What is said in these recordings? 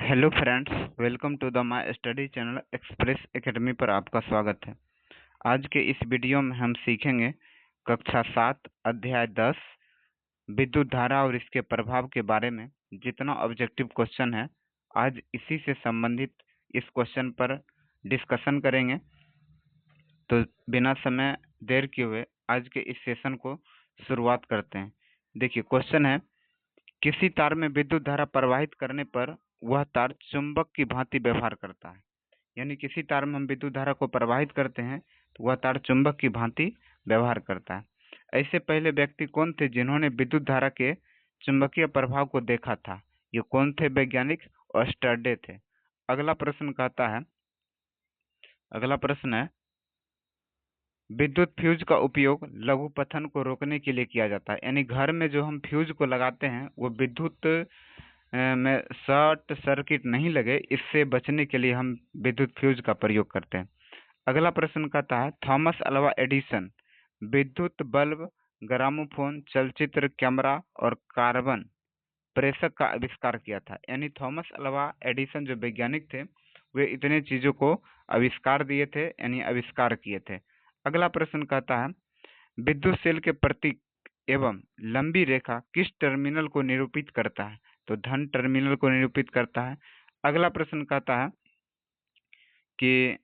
Hello friends, welcome to the my study channel Express Academy पर आपका स्वागत है। आज के इस वीडियो में हम सीखेंगे कक्षा 7 अध्याय 10 विद्युत धारा और इसके प्रभाव के बारे में। जितना ऑब्जेक्टिव क्वेश्चन है, आज इसी से संबंधित इस क्वेश्चन पर डिस्कशन करेंगे। तो बिना समय देर किए हुए आज के इस सेशन को शुरुआत करते हैं। देखिए, क्वेश्चन है, किसी तार में विद्युत धारा प्रवाहित करने पर वह तार चुंबक की भांति व्यवहार करता है। यानी किसी तार में हम विद्युत धारा को प्रवाहित करते हैं तो वह तार चुंबक की भांति व्यवहार करता है। ऐसे पहले व्यक्ति कौन थे जिन्होंने विद्युत धारा के चुंबकीय प्रभाव को देखा था? ये कौन थे वैज्ञानिक? ऑस्टरडे थे। अगला प्रश्न कहता है, अगला प्रश्न है, विद्युत फ्यूज का उपयोग लघुपथन को रोकने के लिए किया जाता है। यानी घर में जो हम फ्यूज को लगाते हैं वो विद्युत में शॉर्ट सर्किट नहीं लगे, इससे बचने के लिए हम विद्युत फ्यूज का प्रयोग करते हैं। अगला प्रश्न कहता है, थॉमस अल्वा एडिसन विद्युत बल्ब, ग्रामोफोन, चलचित्र कैमरा और कार्बन प्रेषक का आविष्कार किया था। यानी थॉमस अल्वा एडिसन जो वैज्ञानिक थे वे इतने चीजों को आविष्कार दिए थे, यानी आविष्कार किए थे। अगला प्रश्न कहता है, विद्युत सेल के प्रतीक एवं लंबी रेखा किस टर्मिनल को निरूपित करता है? तो धन टर्मिनल को निरूपित करता है। अगला प्रश्न कहता है कि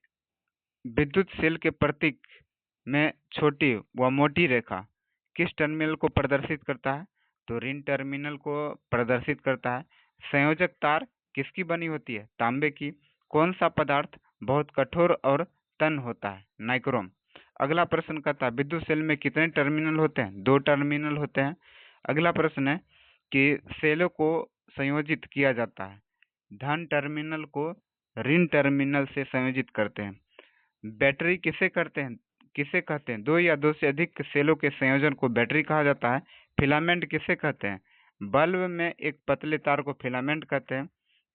विद्युत सेल के प्रतीक में छोटी व मोटी रेखा किस टर्मिनल को प्रदर्शित करता है? तो ऋण टर्मिनल को प्रदर्शित करता है। संयोजक तार किसकी बनी होती है? तांबे की। कौन सा पदार्थ बहुत कठोर और तन होता है? नाइक्रोम। अगला प्रश्न कहता है, विद्युत सेल में कितने टर्मिनल होते हैं? 2 टर्मिनल होते हैं। अगला प्रश्न है कि सेलों को संयोजित किया जाता है। धन टर्मिनल को ऋण टर्मिनल से संयोजित करते हैं। बैटरी किसे कहते हैं? 2 या 2 से अधिक सेलों के संयोजन को बैटरी कहा जाता है। फिलामेंट किसे कहते हैं? बल्ब में एक पतले तार को फिलामेंट कहते हैं।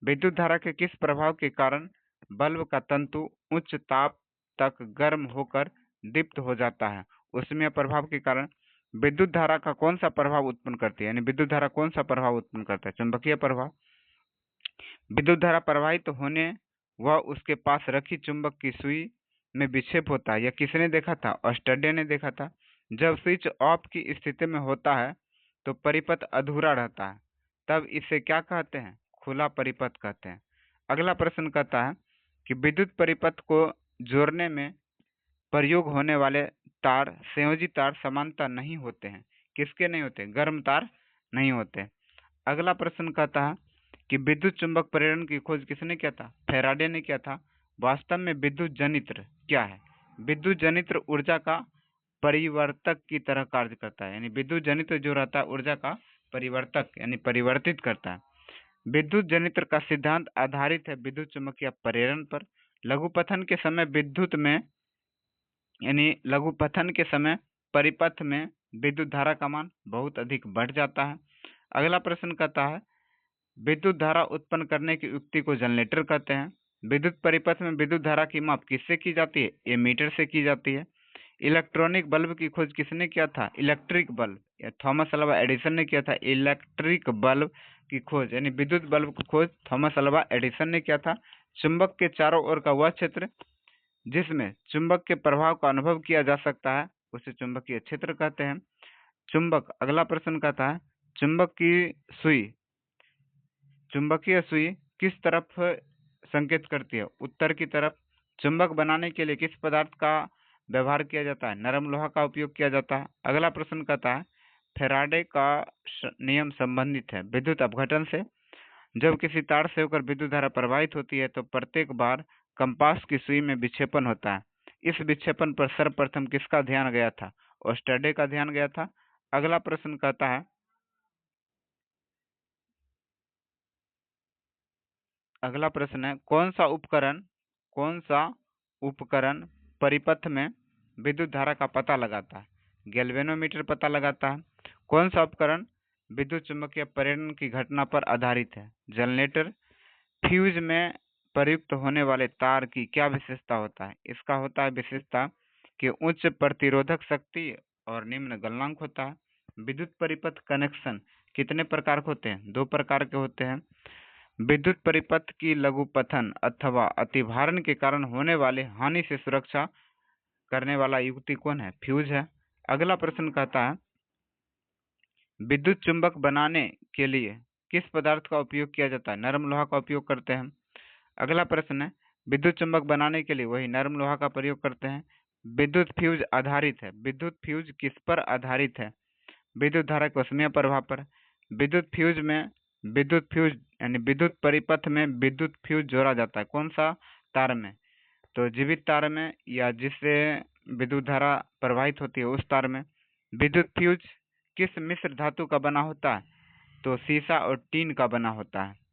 विद्युत धारा के किस प्रभाव के कारण बल्ब का तंतु उच्च ताप तक गर्म होकर दीप्त हो जाता है? उसमें प्रभाव के कारण विद्युत धारा का कौन सा प्रभाव उत्पन्न करती है? यानी विद्युत धारा कौन सा प्रभाव उत्पन्न करता है? चुंबकीय प्रभाव। विद्युत धारा प्रवाहित होने व उसके पास रखी चुंबक की सुई में विक्षेप होता है। यह किसने देखा था? ऑस्टरडे ने देखा था। जब स्विच ऑफ की स्थिति में होता है तो परिपथ अधूरा रहता है, तब इसे क्या कहते हैं? खुला परिपथ कहते हैं। अगला प्रश्न कहता है कि विद्युत परिपथ को जोड़ने में प्रयोग होने वाले तार संयोजी तार समांतर नहीं होते हैं। किसके नहीं होते? गर्म तार नहीं होते। अगला प्रश्न कहता है कि विद्युत चुंबक प्रेरण की खोज किसने किया था? फैराडे ने किया था। वास्तव में विद्युत जनित्र क्या है? विद्युत जनित्र ऊर्जा का परिवर्तक की तरह कार्य करता है। यानी विद्युत जनित्र जो रहता है ऊर्जा का परिवर्तक यानी परिवर्तित करता है। विद्युत जनित्र का सिद्धांत आधारित है विद्युत चुंबकीय प्रेरण पर। लघुपथन के समय विद्युत में यानी लघुपथन के समय परिपथ में विद्युत धारा का मान बहुत अधिक बढ़ जाता है। अगला प्रश्न कहता है, विद्युत धारा उत्पन्न करने की युक्ति को जनरेटर कहते हैं। विद्युत परिपथ में विद्युत धारा की माप किससे की जाती है? एमीटर से की जाती है। इलेक्ट्रॉनिक बल्ब की खोज किसने किया था? इलेक्ट्रिक बल्ब या थॉमस अल्वा एडिसन ने किया था। इलेक्ट्रिक बल्ब की खोज यानी विद्युत बल्ब की खोज थॉमस अल्वा एडिसन ने किया था। चुंबक के चारों ओर का वह क्षेत्र जिसमें चुंबक के प्रभाव का अनुभव किया जा सकता है उसे चुंबकीय क्षेत्र कहते हैं। चुंबक। अगला प्रश्न कहता है, चुंबकीय सुई किस तरफ संकेत करती है? उत्तर की तरफ। चुंबक बनाने के लिए किस पदार्थ का व्यवहार किया जाता है? नरम लोहा का उपयोग किया जाता है। अगला प्रश्न कहता है, फैराडे का नियम संबंधित है विद्युत अपघटन से। जब किसी तार से होकर विद्युत धारा प्रवाहित होती है तो प्रत्येक बार कंपास की सुई में विक्षेपण होता है। इस विक्षेपण पर सर्वप्रथम किसका ध्यान गया था? ऑस्टरडे का ध्यान गया था। अगला प्रश्न कहता है, अगला प्रश्न है, कौन सा उपकरण परिपथ में विद्युत धारा का पता लगाता है? गैल्वेनोमीटर पता लगाता है। कौन सा उपकरण विद्युत चुंबकीय प्रेरण की घटना पर आधारित है? जनरेटर। फ्यूज में प्रयुक्त होने वाले तार की क्या विशेषता होता है? इसका होता है विशेषता कि उच्च प्रतिरोधक शक्ति और निम्न गलनांक होता है। विद्युत परिपथ कनेक्शन कितने प्रकार के होते हैं? 2 प्रकार के होते हैं। विद्युत परिपथ की लघुपथन अथवा अतिभारण के कारण होने वाले हानि से सुरक्षा करने वाला युक्ति कौन है? फ्यूज है। अगला प्रश्न कहता है विद्युत चुंबक बनाने के लिए किस पदार्थ का उपयोग किया जाता है? नरम लोहा का उपयोग करते हैं। अगला प्रश्न है विद्युत चुंबक बनाने के लिए वही नरम लोहा का प्रयोग करते हैं। विद्युत फ्यूज आधारित है। विद्युत फ्यूज किस पर आधारित है? विद्युत धारा के ऊष्मीय प्रभाव पर। विद्युत फ्यूज यानी विद्युत परिपथ में विद्युत फ्यूज जोड़ा जाता है कौन सा तार में? तो जीवित तार में या जिससे विद्युत धारा प्रवाहित होती है उस तार में। विद्युत फ्यूज किस मिश्र धातु का बना होता है? तो सीसा और टीन का बना होता है।